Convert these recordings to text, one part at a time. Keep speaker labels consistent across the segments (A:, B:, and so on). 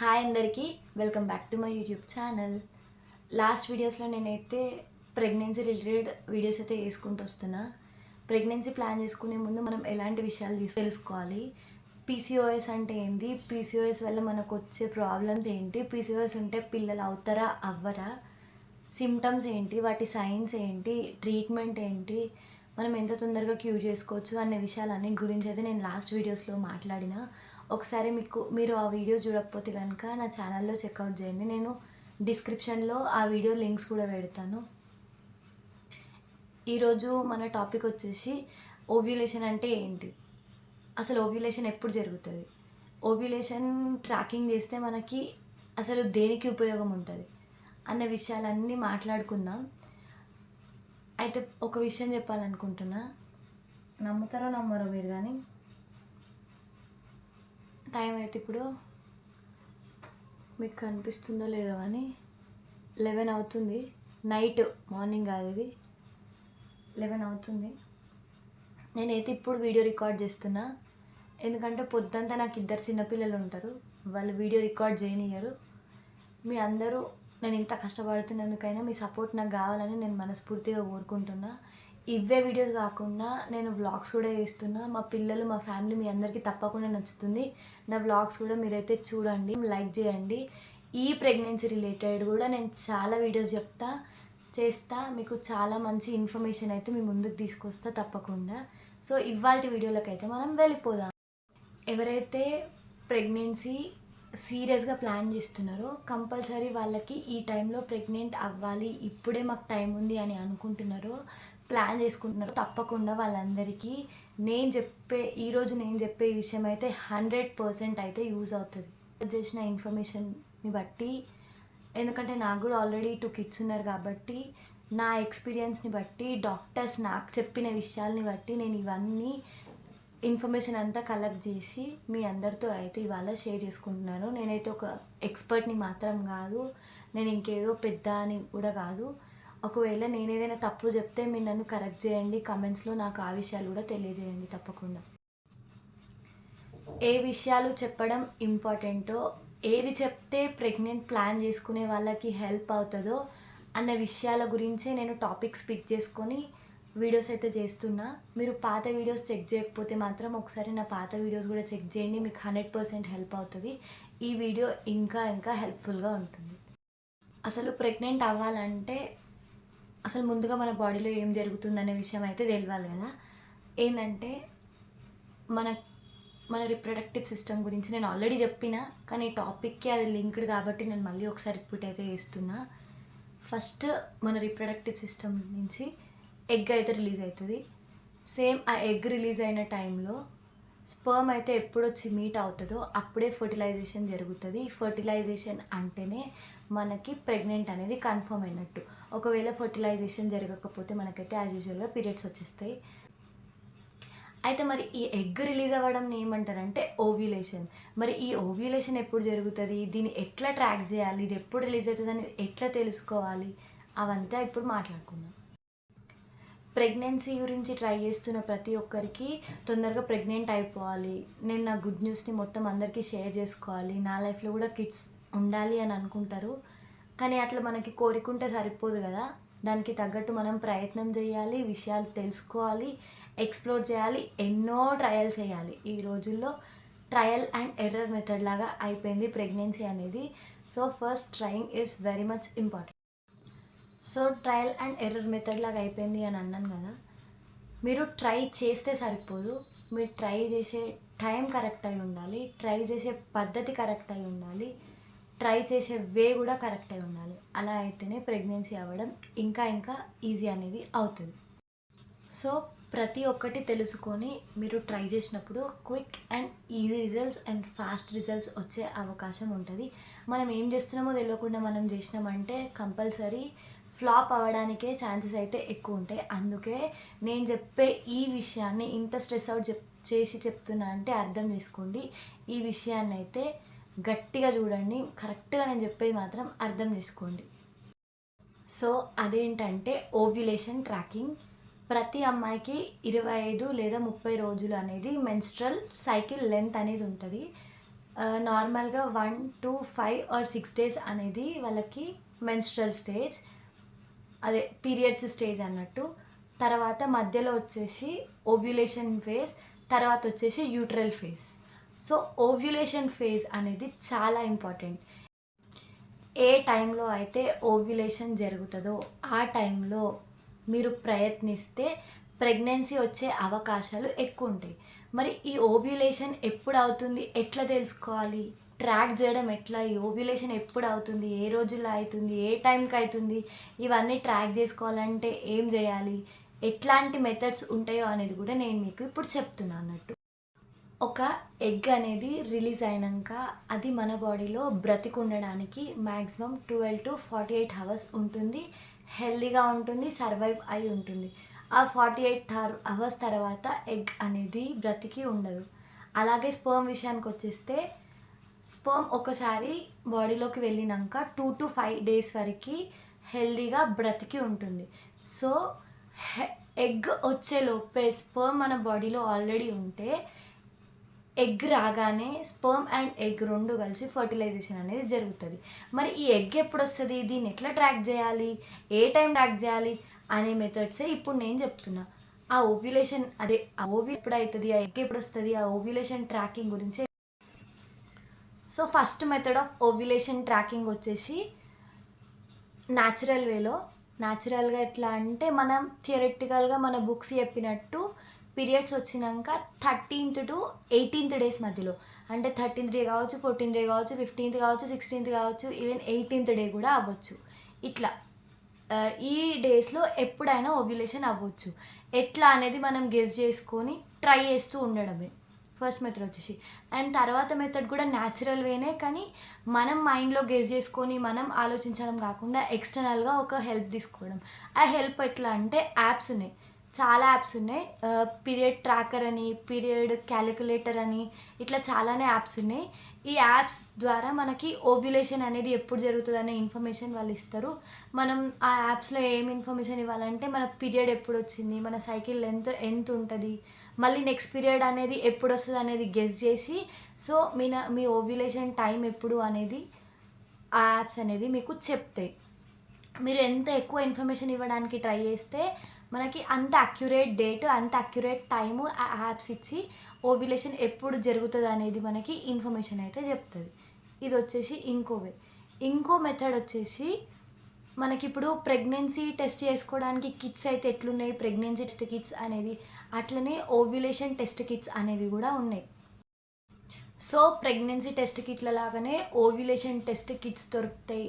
A: Hi అందరికీ, welcome back to my YouTube channel. Last వీడియోస్లో నేనైతే ప్రెగ్నెన్సీ రిలేటెడ్ వీడియోస్ అయితే వేసుకుంటూ వస్తున్నా. ప్రెగ్నెన్సీ ప్లాన్ చేసుకునే ముందు మనం ఎలాంటి విషయాలు తెలుసుకోవాలి, పీసీఓఎస్ అంటే ఏంటి, పీసీఓఎస్ వల్ల మనకు వచ్చే ప్రాబ్లమ్స్ ఏంటి, పీసీఓఎస్ ఉంటే పిల్లలు అవుతారా అవ్వరా, సిమ్టమ్స్ ఏంటి, వాటి సైన్స్ ఏంటి, ట్రీట్మెంట్ ఏంటి, మనం ఎంత తొందరగా క్యూర్ చేసుకోవచ్చు అనే విషయాలన్నిటి గురించి అయితే నేను లాస్ట్ వీడియోస్లో మాట్లాడిన. ఒకసారి మీరు ఆ వీడియోస్ చూడకపోతే కనుక నా ఛానల్లో చెక్అవుట్ చేయండి. నేను డిస్క్రిప్షన్లో ఆ వీడియో లింక్స్ కూడా పెడతాను. ఈరోజు మన టాపిక్ వచ్చేసి ఓవ్యులేషన్ అంటే ఏంటి, అసలు ఓవ్యులేషన్ ఎప్పుడు జరుగుతుంది, ఓవ్యులేషన్ ట్రాకింగ్ చేస్తే మనకి అసలు దేనికి ఉపయోగం ఉంటుంది అన్న విషయాలన్నీ మాట్లాడుకుందాం. అయితే ఒక విషయం చెప్పాలనుకుంటున్నా, నమ్ముతారో నమ్మరో మీరు, కానీ టైం అయితే ఇప్పుడు మీకు కనిపిస్తుందో లేదో కానీ 11 అవుతుంది. నైట్, మార్నింగ్ కాదు, ఇది 11 అవుతుంది. నేనైతే ఇప్పుడు వీడియో రికార్డ్ చేస్తున్నా, ఎందుకంటే పొద్దుంతా నాకు 2 చిన్నపిల్లలు ఉంటారు, వాళ్ళు వీడియో రికార్డ్ చేయనియ్యరు. మీ అందరూ నేను ఇంత కష్టపడుతున్నందుకైనా మీ సపోర్ట్ నాకు కావాలని నేను మనస్ఫూర్తిగా కోరుకుంటున్నా. ఇవే వీడియోస్ కాకుండా నేను వ్లాగ్స్ కూడా చేస్తున్నా. మా పిల్లలు, మా ఫ్యామిలీ, మీ అందరికీ తప్పకుండా నచ్చుతుంది. నా వ్లాగ్స్ కూడా మీరైతే చూడండి, లైక్ చేయండి. ఈ ప్రెగ్నెన్సీ రిలేటెడ్ కూడా నేను చాలా వీడియోస్ చేస్తా. మీకు చాలా మంచి ఇన్ఫర్మేషన్ అయితే మీ ముందుకు తీసుకొస్తా తప్పకుండా. సో ఇవాల్టి వీడియోలోకి అయితే మనం వెళ్ళిపోదాం. ఎవరైతే ప్రెగ్నెన్సీ సీరియస్గా ప్లాన్ చేస్తున్నారో కంపల్సరీ వాళ్ళకి ఈ టైంలో ప్రెగ్నెంట్ అవ్వాలి, ఇప్పుడే మాకు టైం ఉంది అని అనుకుంటున్నారో, ప్లాన్ చేసుకుంటున్నారో, తప్పకుండా వాళ్ళందరికీ ఈరోజు నేను చెప్పే విషయం అయితే 100% అయితే యూజ్ అవుతుంది. చేసిన ఇన్ఫర్మేషన్ని బట్టి, ఎందుకంటే నాకు కూడా ఆల్రెడీ 2 కిడ్స్ ఉన్నారు కాబట్టి నా ఎక్స్పీరియన్స్ని బట్టి, డాక్టర్స్ నాకు చెప్పిన విషయాల్ని బట్టి నేను ఇవన్నీ ఇన్ఫర్మేషన్ అంతా కలెక్ట్ చేసి మీ అందరితో అయితే ఇవాళ షేర్ చేసుకుంటున్నాను. నేనైతే ఒక ఎక్స్పర్ట్ని మాత్రం కాదు, నేను ఇంకేదో పెద్ద అని కూడా కాదు. ఒకవేళ నేను ఏదైనా తప్పు చెప్తే మీరు నన్ను కరెక్ట్ చేయండి, కమెంట్స్లో నాకు ఆ విషయాలు కూడా తెలియజేయండి తప్పకుండా. ఏ విషయాలు చెప్పడం ఇంపార్టెంటో, ఏది చెప్తే ప్రెగ్నెంట్ ప్లాన్ చేసుకునే వాళ్ళకి హెల్ప్ అవుతుందో అన్న విషయాల గురించే నేను టాపిక్స్ పిక్ చేసుకొని వీడియోస్ అయితే చేస్తున్నా. మీరు పాత వీడియోస్ చెక్ చేయకపోతే మాత్రం ఒకసారి నా పాత వీడియోస్ కూడా చెక్ చేయండి, మీకు 100% హెల్ప్ అవుతుంది. ఈ వీడియో ఇంకా ఇంకా హెల్ప్ఫుల్గా ఉంటుంది. అసలు ప్రెగ్నెంట్ అవ్వాలంటే అసలు ముందుగా మన బాడీలో ఏం జరుగుతుందనే విషయం అయితే తెలియాలి కదా. ఏంటంటే మన మన రిప్రొడక్టివ్ సిస్టమ్ గురించి నేను ఆల్రెడీ చెప్పిన, కానీ టాపిక్కి అది లింక్డ్ కాబట్టి నేను మళ్ళీ ఒకసారి రిపీట్ అయితే చేస్తున్నా. ఫస్ట్ మన రిప్రొడక్టివ్ సిస్టమ్ నుంచి ఎగ్ అయితే రిలీజ్ అవుతుంది. సేమ్ ఆ ఎగ్ రిలీజ్ అయిన టైంలో స్పర్మ్ అయితే ఎప్పుడు వచ్చి మీట్ అవుతుందో అప్పుడే ఫర్టిలైజేషన్ జరుగుతుంది. ఫర్టిలైజేషన్ అంటేనే మనకి ప్రెగ్నెంట్ అనేది కన్ఫర్మ్ అయినట్టు. ఒకవేళ ఫర్టిలైజేషన్ జరగకపోతే మనకైతే యాజ్ యూజువల్గా పీరియడ్స్ వచ్చేస్తాయి. అయితే మరి ఈ ఎగ్ రిలీజ్ అవ్వడం ఏమంటారంటే ఓవ్యులేషన్. మరి ఈ ఓవ్యులేషన్ ఎప్పుడు జరుగుతుంది, దీన్ని ఎట్లా ట్రాక్ చేయాలి, ఇది ఎప్పుడు రిలీజ్ అవుతుంది అని ఎట్లా తెలుసుకోవాలి, అవంతా ఇప్పుడు మాట్లాడుకుందాం. ప్రెగ్నెన్సీ గురించి ట్రై చేస్తున్న ప్రతి ఒక్కరికి తొందరగా ప్రెగ్నెంట్ అయిపోవాలి, నేను నా గుడ్ న్యూస్ని మొత్తం అందరికీ షేర్ చేసుకోవాలి, నా లైఫ్లో కూడా కిడ్స్ ఉండాలి అని అనుకుంటారు. కానీ అట్లా మనకి కోరికుంటే సరిపోదు కదా, దానికి తగ్గట్టు మనం ప్రయత్నం చేయాలి, విషయాలు తెలుసుకోవాలి, ఎక్స్ప్లోర్ చేయాలి, ఎన్నో ట్రయల్స్ చేయాలి. ఈ రోజుల్లో ట్రయల్ అండ్ ఎర్రర్ మెథడ్ లాగా అయిపోయింది ప్రెగ్నెన్సీ అనేది. So first trying is very much important. So trial and error method లాగా అయిపోయింది అని అన్నాను కదా, మీరు ట్రై చేస్తే సరిపోదు, మీరు ట్రై చేసే టైం కరెక్ట్ అయి ఉండాలి, ట్రై చేసే పద్ధతి కరెక్ట్ అయి ఉండాలి, ట్రై చేసే వే కూడా కరెక్ట్ అయి ఉండాలి. అలా అయితేనే ప్రెగ్నెన్సీ అవ్వడం ఇంకా ఇంకా ఈజీ అనేది అవుతుంది. సో ప్రతి ఒక్కటి తెలుసుకొని మీరు ట్రై చేసినప్పుడు quick and easy results and fast results వచ్చే అవకాశం ఉంటుంది. మనం ఏం చేస్తున్నామో తెలియకుండా మనం చేసినామంటే కంపల్సరీ ఫ్లాప్ అవ్వడానికే ఛాన్సెస్ అయితే ఎక్కువ ఉంటాయి. అందుకే నేను చెప్పే ఈ విషయాన్ని ఇంత స్ట్రెస్ అవుట్ చేసి చెప్తున్నా అంటే అర్థం చేసుకోండి. ఈ విషయాన్ని అయితే గట్టిగా చూడండి, కరెక్ట్గా నేను చెప్పేది మాత్రం అర్థం చేసుకోండి. సో అదేంటంటే ఓవ్యులేషన్ ట్రాకింగ్. ప్రతి అమ్మాయికి 25 లేదా 30 రోజులు అనేది మెన్స్ట్రల్ సైకిల్ లెంత్ అనేది ఉంటుంది. నార్మల్‌గా 1-5 ఆర్ 6 డేస్ అనేది వాళ్ళకి మెన్స్ట్రల్ స్టేజ్. అదే పీరియడ్స్ స్టేజ్ అన్నట్టు. తర్వాత మధ్యలో వచ్చేసి ఓవ్యులేషన్ ఫేజ్, తర్వాత వచ్చేసి యూట్రల్ ఫేజ్. సో, ఓవ్యులేషన్ ఫేజ్ అనేది చాలా ఇంపార్టెంట్. ఏ టైంలో అయితే ఓవ్యులేషన్ జరుగుతదో ఆ టైంలో మీరు ప్రయత్నిస్తే ప్రెగ్నెన్సీ వచ్చే అవకాశాలు ఎక్కువుంటాయి. మరి ఈ ఓవ్యులేషన్ ఎప్పుడు అవుతుంది? ఎట్లా తెలుసుకోవాలి? ట్రాక్ చేయడం ఎట్లా? ఈ ఓవ్యులేషన్ ఎప్పుడు అవుతుంది? ఏ రోజుల్లో అయితుంది? ఏ టైంకి అయితుంది? ఇవన్నీ ట్రాక్ చేసుకోవాలంటే ఏం చేయాలి? ఎట్లాంటి మెథడ్స్ ఉంటాయో అనేది కూడా నేను మీకు ఇప్పుడు చెప్తున్నా అన్నట్టు. ఒక ఎగ్ అనేది రిలీజ్ అయినంక అది మన బాడీలో బ్రతికుండడానికి మ్యాక్సిమం 12-48 అవర్స్ ఉంటుంది. హెల్తీగా ఉంటుంది. సర్వైవ్ అయి ఉంటుంది. ఆ 48 అవర్స్ తర్వాత ఎగ్ అనేది బ్రతికి ఉండదు. అలాగే స్పెర్మ్ విషయానికొచ్చేస్తే స్పెర్మ్ ఒకసారి బాడీలోకి వెళ్ళినంక 2-5 డేస్ వరకి హెల్తీగా బ్రతికి ఉంటుంది. సో, ఎగ్ వచ్చేలోపే స్పెర్మ్ మన బాడీలో ఆల్రెడీ ఉంటే ఎగ్ రాగానే స్పెర్మ్ అండ్ ఎగ్ 2 కలిసి ఫర్టిలైజేషన్ అనేది జరుగుతది. మరి ఈ ఎగ్ ఎప్పుడొస్తది? దీన్ని ఎట్లా ట్రాక్ జేయాలి? ఏ టైం ట్రాక్ జేయాలి? అనే మెథడ్సే ఇప్పుడు నేను చెప్తున్నా. ఆ ఓవ్యులేషన్ అదే ఆ ఎప్పుడైతది? ఆ ఎగ్ ఎప్పుడొస్తది? ఆ ఓవ్యులేషన్ ట్రాకింగ్ గురించే. So, first method of ovulation tracking వచ్చేసి న్యాచురల్ వేలో. న్యాచురల్‌గా ఎట్లా అంటే మనం థియరిటికల్‌గా మన బుక్స్ చెప్పినట్టు పీరియడ్స్ వచ్చినంక 13th-18th డేస్ మధ్యలో. అంటే 13th డే కావచ్చు, 14th డే కావచ్చు, 15th కావచ్చు, 16th కావచ్చు, ఈవెన్ 18th డే కూడా అవ్వచ్చు. ఇట్లా ఈ డేస్‌లో ఎప్పుడైనా ఓవ్యులేషన్ అవ్వచ్చు. ఎట్లా అనేది మనం గెస్ చేసుకొని ట్రై చేస్తూ ఉండడమే. ఫస్ట్ మెథడ్ వచ్చేసి. అండ్ తర్వాత మెథడ్ కూడా న్యాచురల్ వేనే, కానీ మనం మైండ్‌లో గెస్ చేసుకొని మనం ఆలోచించడం కాకుండా ఎక్స్‌టర్నల్‌గా ఒక హెల్ప్ తీసుకోవడం. ఆ హెల్ప్ ఎట్లా అంటే యాప్స్ ఉన్నాయి. చాలా యాప్స్ ఉన్నాయి. పీరియడ్ ట్రాకర్ అని, పీరియడ్ క్యాలిక్యులేటర్ అని ఇట్లా చాలానే యాప్స్ ఉన్నాయి. ఈ యాప్స్ ద్వారా మనకి ఓవ్యులేషన్ అనేది ఎప్పుడు జరుగుతదనే ఇన్ఫర్మేషన్ వాళ్ళు ఇస్తారు. మనం ఆ యాప్స్‌లో ఏం ఇన్ఫర్మేషన్ ఇవ్వాలంటే మన పీరియడ్ ఎప్పుడొచ్చింది, మన సైకిల్ లెంత్ ఎంతుంటది, మళ్ళీ నెక్స్ట్ పీరియడ్ అనేది ఎప్పుడొస్తది అనేది గెస్ చేసి, సో, మీ ఓవ్యులేషన్ టైం ఎప్పుడు అనేది ఆ యాప్స్ అనేది మీకు చెప్తాయి. మీరు ఎంత ఎక్కువ ఇన్ఫర్మేషన్ ఇవ్వడానికి ట్రై చేస్తే మనకి అంత అక్యురేట్ డేట్, అంత అక్యురేట్ టైము ఆ యాప్స్ ఇచ్చి ఓవ్యులేషన్ ఎప్పుడు జరుగుతదనేది మనకి ఇన్ఫర్మేషన్ అయితే చెప్తది. ఇదొచ్చేసి ఇంకో వే. ఇంకో మెథడ్ వచ్చేసి మనకిప్పుడు ప్రెగ్నెన్సీ టెస్ట్ చేసుకోవడానికి కిట్స్ అయితే ఎట్లున్నాయి, ప్రెగ్నెన్సీ టెస్ట్ కిట్స్ అనేది, అట్లనే ఓవ్యులేషన్ టెస్ట్ కిట్స్ అనేవి గూడా ఉన్నాయి. సో, ప్రెగ్నెన్సీ టెస్ట్ కిట్ల లాగానే ఓవ్యులేషన్ టెస్ట్ కిట్స్ దొరుకుతాయి.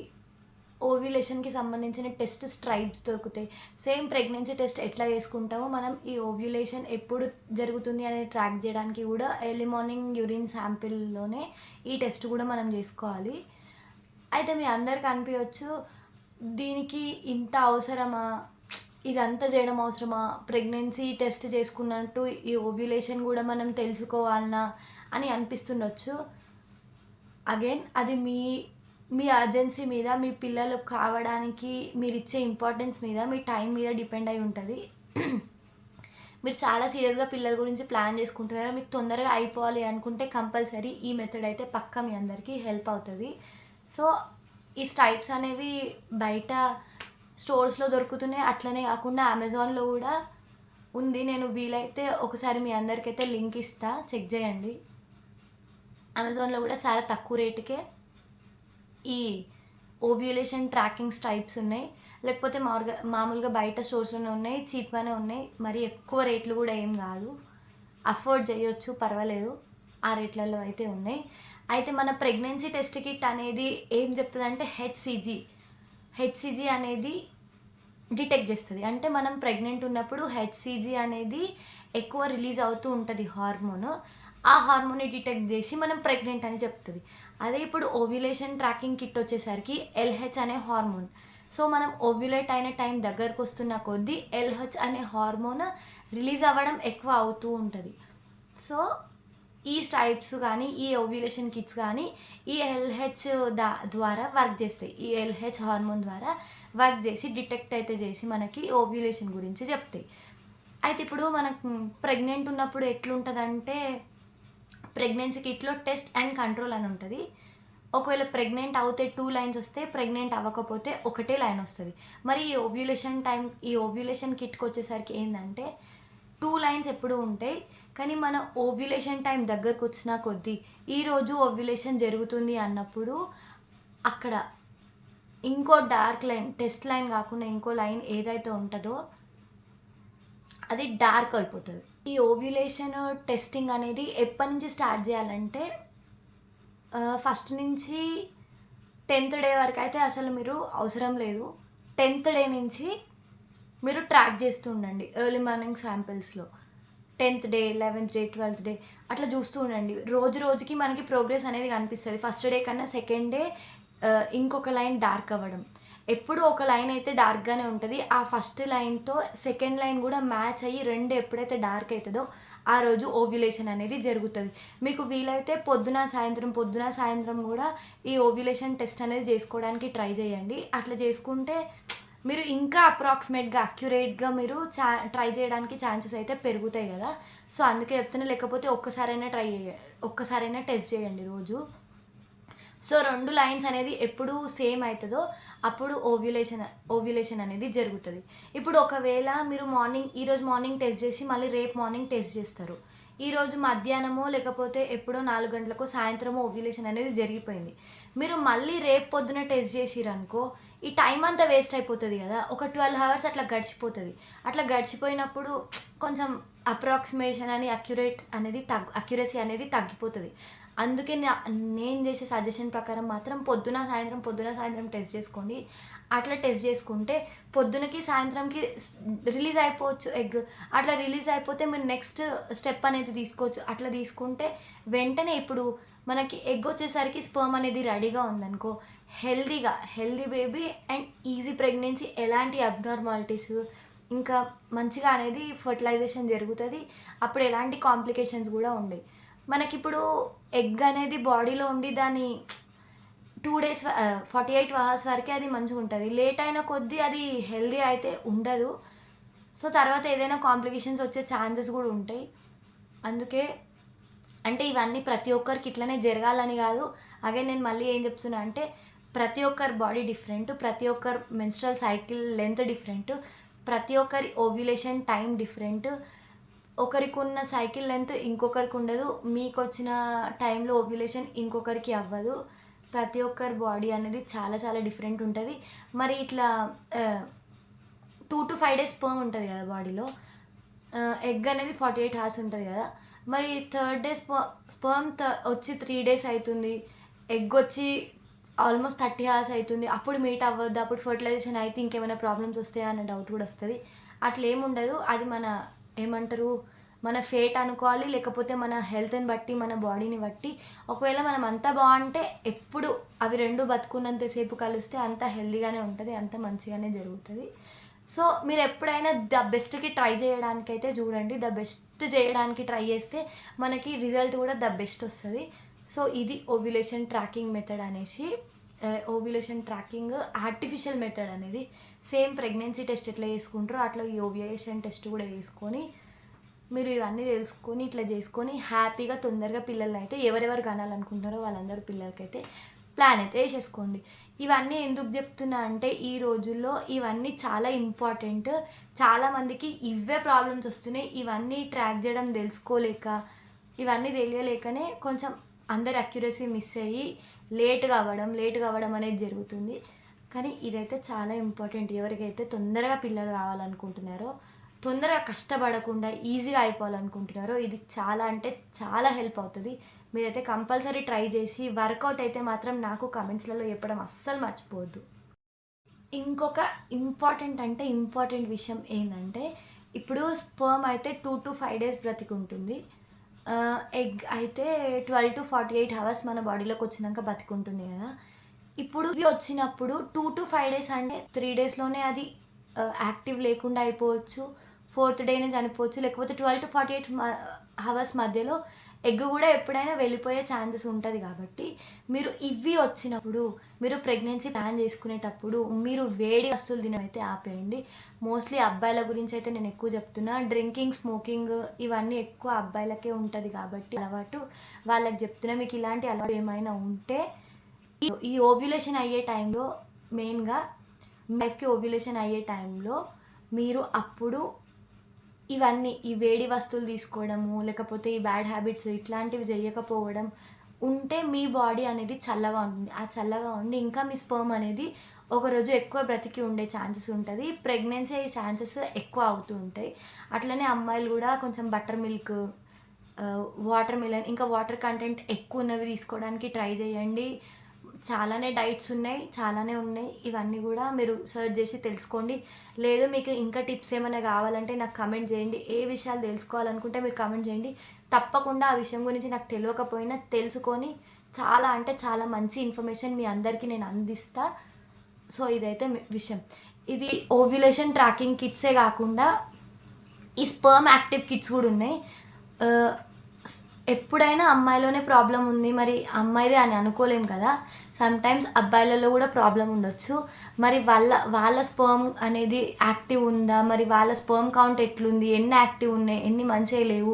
A: ఓవ్యులేషన్‌కి సంబంధించిన టెస్ట్ స్ట్రైప్స్ దొరుకుతాయి. సేమ్ ప్రెగ్నెన్సీ టెస్ట్ ఎట్లా చేసుకుంటామో మనం ఈ ఓవ్యులేషన్ ఎప్పుడు జరుగుతుంది అనేది ట్రాక్ చేయడానికి కూడా ఎర్లీ మార్నింగ్ యూరిన్ శాంపిల్‌లోనే ఈ టెస్ట్ కూడా మనం చేసుకోవాలి. అయితే మీ అందరికి అనిపియొచ్చు, దీనికి ఇంత అవసరమా? ఇదంతా చేయడం అవసరమా? ప్రెగ్నెన్సీ టెస్ట్ చేసుకున్నట్టు ఈ ఓవ్యులేషన్ కూడా మనం తెలుసుకోవాలనా? అని అనిపిస్తుండొచ్చు. అగైన్ అది మీ అర్జెన్సీ మీద, మీ పిల్లలు కావడానికి మీరిచ్చే ఇంపార్టెన్స్ మీద, మీ టైం మీద డిపెండ్ అయి ఉంటది. మీరు చాలా సీరియస్‌గా పిల్లల గురించి ప్లాన్ చేసుకుంటున్నారు. మీకు తొందరగా అయిపోవాలి అనుకుంటే కంపల్సరీ ఈ మెథడ్ అయితే పక్కా మీ అందరికీ హెల్ప్ అవుతది. సో, ఈ స్ట్రైప్స్ అనేవి బయట స్టోర్స్‌లో దొరుకుతున్నాయి. అట్లనే కాకుండా అమెజాన్‌లో కూడా ఉంది. నేను వీలైతే ఒకసారి మీ అందరికైతే లింక్ ఇస్తా, చెక్ చేయండి. అమెజాన్‌లో కూడా చాలా తక్కువ రేటుకే ఈ ఓవ్యులేషన్ ట్రాకింగ్ స్ట్రైప్స్ ఉన్నాయి. లేకపోతే మామూలుగా బయట స్టోర్స్‌లోనే ఉన్నాయి. చీప్‌గానే ఉన్నాయి. మరి ఎక్కువ రేట్లు కూడా ఏం కాదు. అఫోర్డ్ చేయొచ్చు, పర్వాలేదు. ఆ రేట్లలో అయితే ఉన్నాయి. అయితే మన ప్రెగ్నెన్సీ టెస్ట్ కిట్ అనేది ఏం చెప్తదంటే హెచ్‌సీజీ అనేది డిటెక్ట్ చేస్తది. అంటే మనం ప్రెగ్నెంట్ ఉన్నప్పుడు హెచ్‌సీజీ అనేది ఎక్కువ రిలీజ్ అవుతూ ఉంటది హార్మోను. ఆ హార్మోన్‌ని డిటెక్ట్ చేసి మనం ప్రెగ్నెంట్ అని చెప్తది. అదే ఇప్పుడు ఓవ్యులేషన్ ట్రాకింగ్ కిట్ వచ్చేసరికి ఎల్‌హెచ్ అనే హార్మోన్. సో, మనం ఓవ్యులేట్ అయిన టైం దగ్గరకొస్తున్న కొద్దీ ఎల్‌హెచ్ అనే హార్మోన్ రిలీజ్ అవ్వడం ఎక్కువ అవుతూ ఉంటది. సో, ఈ స్ట్రైప్స్ గానీ, ఈ ఓవ్యులేషన్ కిట్స్ గానీ, ఈ ఎల్‌హెచ్ ద్వారా వర్క్ చేస్తాయి. ఈ ఎల్‌హెచ్ హార్మోన్ ద్వారా వర్క్ చేసి డిటెక్ట్ అయితే చేసి మనకి ఓవ్యులేషన్ గురించి చెప్తాయి. అయితే ఇప్పుడు మనకు ప్రెగ్నెంట్ ఉన్నప్పుడు ఎట్లుంటదంటే ప్రెగ్నెన్సీ కిట్‌లో టెస్ట్ అండ్ కంట్రోల్ అని ఉంటది. ఒకవేళ ప్రెగ్నెంట్ అవుతే 2 లైన్స్ వస్తే, ప్రెగ్నెంట్ అవ్వకపోతే ఒకటే లైన్ వస్తది. మరి ఈ ఓవ్యులేషన్ కిట్‌కొచ్చేసరికి ఏందంటే 2 లైన్స్ ఎప్పుడూ ఉంటాయి. కానీ మన ఓవ్యులేషన్ టైం దగ్గరకొచ్చిన కొద్దీ, ఈరోజు ఓవ్యులేషన్ జరుగుతుంది అన్నప్పుడు అక్కడ ఇంకో డార్క్ లైన్, టెస్ట్ లైన్ గాకుండా ఇంకో లైన్ ఏదైతే ఉంటదో అది డార్క్ అయిపోతది. ఈ ఓవ్యులేషన్ టెస్టింగ్ అనేది ఎప్పటినుంచి స్టార్ట్ జేయాలంటే ఫస్ట్ నుంచి 10థ్ డే వరకైతే అసలు మీరు అవసరం లేదు. 10థ్ డే నుంచి మీరు ట్రాక్ చేస్తూ ఉండండి. ఎర్లీ మార్నింగ్ శాంపిల్స్‌లో. 10థ్ డే, 11థ్ డే, 12థ్ డే అట్లా చూస్తూ ఉండండి. రోజు రోజుకి మనకి ప్రోగ్రెస్ అనేది కనిపిస్తది. ఫస్ట్ డే కన్నా సెకండ్ డే ఇంకొక లైన్ డార్క్ అవ్వడం. ఎప్పుడు ఒక లైన్ అయితే డార్క్‌గానే ఉంటది. ఆ ఫస్ట్ లైన్‌తో సెకండ్ లైన్ గూడా మ్యాచ్ అయ్యి 2 ఎప్పుడైతే డార్క్ అయితదో ఆ రోజు ఓవ్యులేషన్ అనేది జరుగుతది. మీకు వీలైతే పొద్దున, సాయంత్రం గూడా ఈ ఓవ్యులేషన్ టెస్ట్ అనేది జేసుకోవడానికి ట్రై జేయండి. అట్లా జేసుకుంటే మీరు ఇంకా అప్రాక్సిమేట్‌గా, అక్యురేట్‌గా మీరు ట్రై చేయడానికి ఛాన్సెస్ అయితే పెరుగుతాయి గదా! సో, అందుకే చెప్తున్నా. లేకపోతే ఒక్కసారైనా టెస్ట్ చేయండి రోజు. సో, 2 లైన్స్ అనేది ఎప్పుడు సేమ్ అయితదో అప్పుడు ఓవ్యులేషన్ అనేది జరుగుతది. ఇప్పుడు ఒకవేళ మీరు ఈరోజు మార్నింగ్ టెస్ట్ చేసి మళ్ళీ రేపు మార్నింగ్ టెస్ట్ చేస్తారు. ఈరోజు మధ్యాహ్నమో లేకపోతే ఎప్పుడో 4 గంటలకో సాయంత్రమో ఓవ్యులేషన్ అనేది జరిగిపోయింది. మీరు మళ్ళీ రేపు పొద్దున టెస్ట్ చేసిర్రనుకో ఈ టైం అంతా వేస్ట్ అయిపోతది గదా! ఒక 12 హవర్స్ అట్లా గడిచిపోతది. అట్లా గడిచిపోయినప్పుడు కొంచెం అప్రాక్సిమేషన్ అని అక్యురసీ అనేది తగ్గిపోతది. అందుకే నేను చేసే సజెషన్ ప్రకారం మాత్రం పొద్దున, సాయంత్రం టెస్ట్ చేసుకోండి. అట్లా టెస్ట్ చేసుకుంటే పొద్దునకి, సాయంత్రంకి రిలీజ్ అయిపోవచ్చు ఎగ్. అట్లా రిలీజ్ అయిపోతే మీరు నెక్స్ట్ స్టెప్ అనేది తీసుకోవచ్చు. అట్లా తీసుకుంటే వెంటనే ఇప్పుడు మనకి ఎగ్ వచ్చేసరికి స్పెర్మ్ అనేది రెడీగా ఉందనుకో, healthy baby and easy pregnancy, ఎలాంటి అబ్నార్మాలిటీస్ ఇంకా మంచిగా అనేది ఫెర్టిలైజేషన్ జరుగుతది. అప్పుడు ఎలాంటి కాంప్లికేషన్స్ గూడా ఉండయి. మనకిప్పుడు ఎగ్ అనేది బాడీలో ఉండి దాన్ని 48 అవర్స్ వరకే అది మంచిగుంటది. లేట్ అయిన కొద్దీ అది హెల్తీ అయితే ఉండదు. సో, తర్వాత ఏదైనా కాంప్లికేషన్స్ వచ్చే ఛాన్సెస్ గూడా ఉంటాయి. అందుకే అంటే ఇవన్నీ ప్రతి ఒక్కరికి ఇట్లనే జరగాలని గాదు. అగైన్ నేను మళ్ళీ ఏం చెప్తున్నా అంటే ప్రతి ఒక్కరి బాడీ డిఫరెంట్. ప్రతి ఒక్కరి మెన్స్ట్రువల్ సైకిల్ లెంత్ డిఫరెంట్. ప్రతి ఒక్కరి ఓవ్యులేషన్ టైం డిఫరెంట్. ఒకరికున్న సైకిల్ లెంత్ ఇంకొకరికి ఉండదు. మీకొచ్చిన టైంలో ఓవ్యులేషన్ ఇంకొకరికి అవ్వదు. ప్రతి ఒక్కరి బాడీ అనేది చాలా చాలా డిఫరెంట్ ఉంటది. మరి ఇట్లా 2-5 డేస్ స్పెర్మ్ ఉంటది గదా బాడీలో. ఎగ్ అనేది 48 హవర్స్ ఉంటది గదా! మరి థర్డ్ డే స్పెర్మ్ వచ్చి 3 డేస్ అయితుంది. ఎగ్ వచ్చి ఆల్మోస్ట్ 30 అవర్స్ అయితుంది. అప్పుడు మీట్ అవ్వద్దా? అప్పుడు ఫెర్టిలైజేషన్ అయితే ఇంకేమైనా ప్రాబ్లమ్స్ వస్తాయా అన్న డౌట్ గూడా వస్తది. అట్లేముండదు. అది ఏమంటారు? మన ఫేట్ అనుకోవాలి. లేకపోతే మన హెల్త్‌ని బట్టి, మన బాడీని బట్టి. ఒకవేళ మనం అంతా బావుంటే ఎప్పుడు అవి 2 బతుకున్నంత సేపు కలిస్తే అంత హెల్తీగానే ఉంటది. అంత మంచిగానే జరుగుతది. సో, మీరెప్పుడైనా ద బెస్ట్‌కి ట్రై జేయడానికైతే జూడండి. ద బెస్ట్ జేయడానికి ట్రై జేస్తే మనకి రిజల్ట్ గూడా ద బెస్ట్ ఒస్తది. సో, ఇది ఓవ్యులేషన్ ట్రాకింగ్ మెథడ్ అనేసి. ఓవ్యులేషన్ ట్రాకింగ్ ఆర్టిఫిషియల్ మెథడ్ అనేది. సేమ్ ప్రెగ్నెన్సీ టెస్ట్ ఎట్లా చేసుకుంటారో అట్లా ఈ ఓవ్యులేషన్ టెస్ట్ గూడా చేసుకొని, మీరు ఇవన్నీ తెలుసుకొని ఇట్లా చేసుకొని హ్యాపీగా తొందరగా పిల్లలనైతే ఎవరెవరు కనాలనుకుంటున్నారో వాళ్ళందరూ పిల్లలకైతే ప్లాన్ అయితే ఏసేసుకోండి. ఇవన్నీ ఎందుకు చెప్తున్నా అంటే ఈ రోజుల్లో ఇవన్నీ చాలా ఇంపార్టెంట్. చాలామందికి ఇవే ప్రాబ్లమ్స్ వస్తున్నాయి. ఇవన్నీ ట్రాక్ చేయడం తెలుసుకోలేక, ఇవన్నీ తెలియలేకనే కొంచెం అందరి అక్యురసీ మిస్ అయ్యి లేట్‌గా అవ్వడం అనేది జరుగుతుంది. కానీ ఇదైతే చాలా ఇంపార్టెంట్. ఎవరికైతే తొందరగా పిల్లలు కావాలనుకుంటున్నారో, తొందరగా కష్టపడకుండా ఈజీగా అయిపోవాలనుకుంటున్నారో ఇది చాలా అంటే చాలా హెల్ప్ అవుతది. మీరైతే కంపల్సరీ ట్రై చేసి వర్కౌట్ అయితే మాత్రం నాకు కామెంట్స్‌లలో చెప్పడం అస్సలు మర్చిపోవద్దు. ఇంకొక ఇంపార్టెంట్ విషయం ఏందంటే, ఇప్పుడు స్పెర్మ్ అయితే 2-5 డేస్ బ్రతికుంటుంది. ఎగ్ అయితే 12-48 హవర్స్ మన బాడీలోకి వచ్చినాక బతికుంటుంది గదా! ఇప్పుడు ఇవి వచ్చినప్పుడు 2-5 డేస్ అంటే 3 డేస్‌లోనే అది యాక్టివ్ లేకుండా అయిపోవచ్చు. ఫోర్త్ డేనే చనిపోవచ్చు. లేకపోతే 12-48 హవర్స్ మధ్యలో ఎగ్ కూడా ఎప్పుడైనా వెళ్ళిపోయే ఛాన్సెస్ ఉంటుంది కాబట్టి మీరు ఇవి వచ్చినప్పుడు మీరు ప్రెగ్నెన్సీ ప్లాన్ చేసుకునేటప్పుడు మీరు వేడి వస్తువులు తినమైతే ఆపేయండి. మోస్ట్లీ అబ్బాయిల గురించి అయితే నేను ఎక్కువ చెప్తున్నా. డ్రింకింగ్, స్మోకింగ్ ఇవన్నీ ఎక్కువ అబ్బాయిలకే ఉంటుంది కాబట్టి అలవాటు వాళ్ళకి చెప్తున్నా. మీకు ఇలాంటి అలవాటు ఏమైనా ఉంటే ఈ ఓవ్యులేషన్ అయ్యే టైంలో మెయిన్గా వైఫ్కి ఓవ్యులేషన్ అయ్యే టైంలో మీరు అప్పుడు ఇవన్నీ ఈ వేడి వస్తువులు తీసుకోవడము, లేకపోతే ఈ బ్యాడ్ హ్యాబిట్స్ ఇట్లాంటివి చేయకపోవడం ఉంటే మీ బాడీ అనేది చల్లగా ఉంటుంది. ఆ చల్లగా ఉండి ఇంకా మీ స్పెర్మ్ అనేది ఒకరోజు ఎక్కువ బ్రతికి ఉండే ఛాన్సెస్ ఉంటుంది. ప్రెగ్నెన్సీ అయ్యే ఛాన్సెస్ ఎక్కువ అవుతూ ఉంటాయి. అట్లనే అమ్మాయిలు కూడా కొంచెం బటర్ మిల్క్, వాటర్ మిలన్ ఇంకా వాటర్ కంటెంట్ ఎక్కువ ఉన్నవి తీసుకోవడానికి ట్రై చేయండి. చాలానే డైట్స్ ఉన్నాయి, చాలానే ఉన్నాయి. ఇవన్నీ కూడా మీరు సెర్చ్ చేసి తెలుసుకోండి. లేదు మీకు ఇంకా టిప్స్ ఏమైనా కావాలంటే నాకు కమెంట్ చేయండి. ఏ విషయాలు తెలుసుకోవాలనుకుంటే మీరు కమెంట్ చేయండి. తప్పకుండా ఆ విషయం గురించి నాకు తెలియకపోయినా తెలుసుకొని చాలా అంటే చాలా మంచి ఇన్ఫర్మేషన్ మీ అందరికీ నేను అందిస్తా. సో ఇదైతే విషయం. ఇది ఓవ్యులేషన్ ట్రాకింగ్ కిట్సే కాకుండా ఈ స్పెర్మ్ యాక్టివ్ కిట్స్ కూడా ఉన్నాయి. ఎప్పుడైనా అమ్మాయిలోనే ప్రాబ్లం ఉంది, మరి అమ్మాయిదే అని అనుకోలేం కదా. సమ్టైమ్స్ అబ్బాయిలలో కూడా ప్రాబ్లం ఉండొచ్చు. మరి వాళ్ళ స్పెర్మ్ అనేది యాక్టివ్ ఉందా, మరి వాళ్ళ స్పెర్మ్ కౌంట్ ఎట్లుంది, ఎన్ని యాక్టివ్ ఉన్నాయి, ఎన్ని మంచిగా లేవు,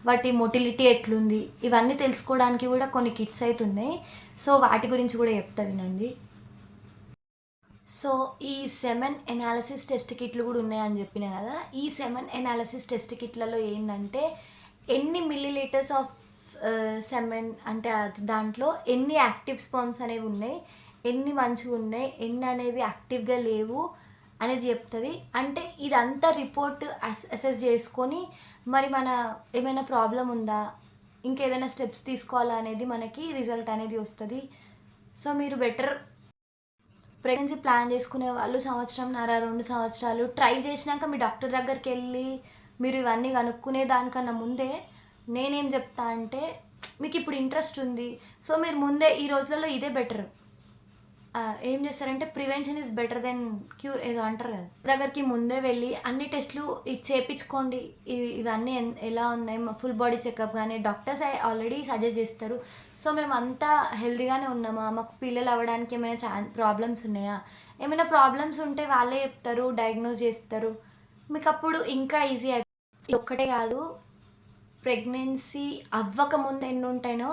A: వాటి మొటిలిటీ ఎట్లుంది, ఇవన్నీ తెలుసుకోవడానికి కూడా కొన్ని కిట్స్ అయితే ఉన్నాయి. సో వాటి గురించి కూడా చెప్తా వినండి. సో ఈ సెమెన్ ఎనాలిసిస్ టెస్ట్ కిట్లు కూడా ఉన్నాయని చెప్పిన కదా. ఈ సెమెన్ ఎనాలిసిస్ టెస్ట్ కిట్లలో ఏంటంటే ఎన్ని మిల్లీలీటర్స్ ఆఫ్ సెమెన్ అంటే దాంట్లో ఎన్ని యాక్టివ్ స్పర్మ్స్ అనేవి ఉన్నాయి, ఎన్ని మంచిగా ఉన్నాయి, ఎన్ని అనేవి యాక్టివ్గా లేవు అనేది చెప్తుంది. అంటే ఇదంతా రిపోర్ట్ అసెస్ చేసుకొని మరి మన ఏమైనా ప్రాబ్లం ఉందా, ఇంకేదైనా స్టెప్స్ తీసుకోవాలా అనేది మనకి రిజల్ట్ అనేది వస్తుంది. సో మీరు బెటర్ ప్రెగ్నెన్సీ ప్లాన్ చేసుకునే వాళ్ళు 1.5-2 సంవత్సరాలు ట్రై చేసినాక మీ డాక్టర్ దగ్గరికి వెళ్ళి మీరు ఇవన్నీ కనుక్కునే దానికన్నా ముందే నేనేం చెప్తా అంటే మీకు ఇప్పుడు ఇంట్రెస్ట్ ఉంది, సో మీరు ముందే ఈ రోజులలో ఇదే బెటర్. ఏం చేస్తారంటే prevention is better than cure ఏదో అంటారు కదా. దగ్గరికి ముందే వెళ్ళి అన్ని టెస్ట్లు ఇది చేయించుకోండి. ఇవన్నీ ఎలా ఉన్నాయి, ఫుల్ బాడీ చెకప్ కానీ డాక్టర్స్ ఆల్రెడీ సజెస్ట్ చేస్తారు. సో మేము అంతా హెల్తీగానే ఉన్నామా, మాకు పిల్లలు అవ్వడానికి ఏమైనా ప్రాబ్లమ్స్ ఉన్నాయా, ఏమైనా ప్రాబ్లమ్స్ ఉంటే వాళ్ళే చెప్తారు, డయాగ్నోస్ చేస్తారు. మీకు అప్పుడు ఇంకా ఈజీ అయిపోతుంది. ఒక్కటే కాదు, ప్రెగ్నెన్సీ అవ్వకముందు ఎన్ని ఉంటాయో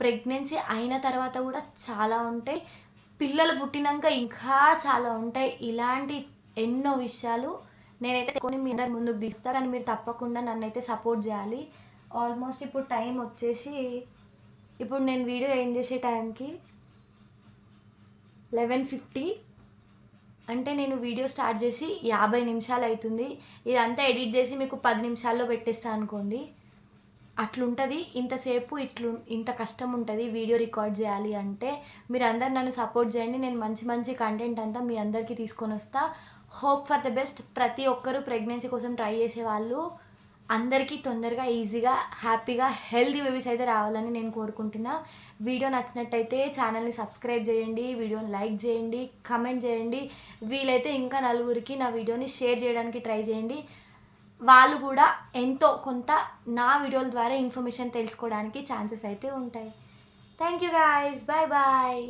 A: ప్రెగ్నెన్సీ అయిన తర్వాత కూడా చాలా ఉంటాయి. పిల్లలు పుట్టినాక ఇంకా చాలా ఉంటాయి. ఇలాంటి ఎన్నో విషయాలు నేనైతే కొన్ని మీ అందరి ముందుకు తీస్తా. కానీ మీరు తప్పకుండా నన్నైతే సపోర్ట్ చేయాలి. ఆల్మోస్ట్ ఇప్పుడు టైం వచ్చేసి ఇప్పుడు నేను వీడియో ఎండ్ చేసే టైంకి 11:50. అంటే నేను వీడియో స్టార్ట్ చేసి 50 నిమిషాలు అవుతుంది. ఇదంతా ఎడిట్ చేసి మీకు 10 నిమిషాల్లో పెట్టేస్తాను అనుకోండి. అట్లుంటుంది. ఇంతసేపు ఇంత కష్టం ఉంటుంది వీడియో రికార్డ్ చేయాలి అంటే. మీరు అందరు నన్ను సపోర్ట్ చేయండి. నేను మంచి మంచి కంటెంట్ అంతా మీ అందరికీ తీసుకొని వస్తా. Hope for the best. ప్రతి ఒక్కరూ ప్రెగ్నెన్సీ కోసం ట్రై చేసేవాళ్ళు అందరికీ తొందరగా ఈజీగా హ్యాపీగా హెల్తీ బేబీస్ అయితే రావాలని నేను కోరుకుంటున్నా. వీడియో నచ్చినట్టయితే ఛానల్ని సబ్స్క్రైబ్ చేయండి, వీడియోని లైక్ చేయండి, కమెంట్ చేయండి. వీలైతే ఇంకా నలుగురికి నా వీడియోని షేర్ చేయడానికి ట్రై చేయండి. వాళ్ళు కూడా ఎంతో కొంత నా వీడియోల ద్వారా ఇన్ఫర్మేషన్ తెలుసుకోవడానికి ఛాన్సెస్ అయితే ఉంటాయి. Thank you guys, bye bye.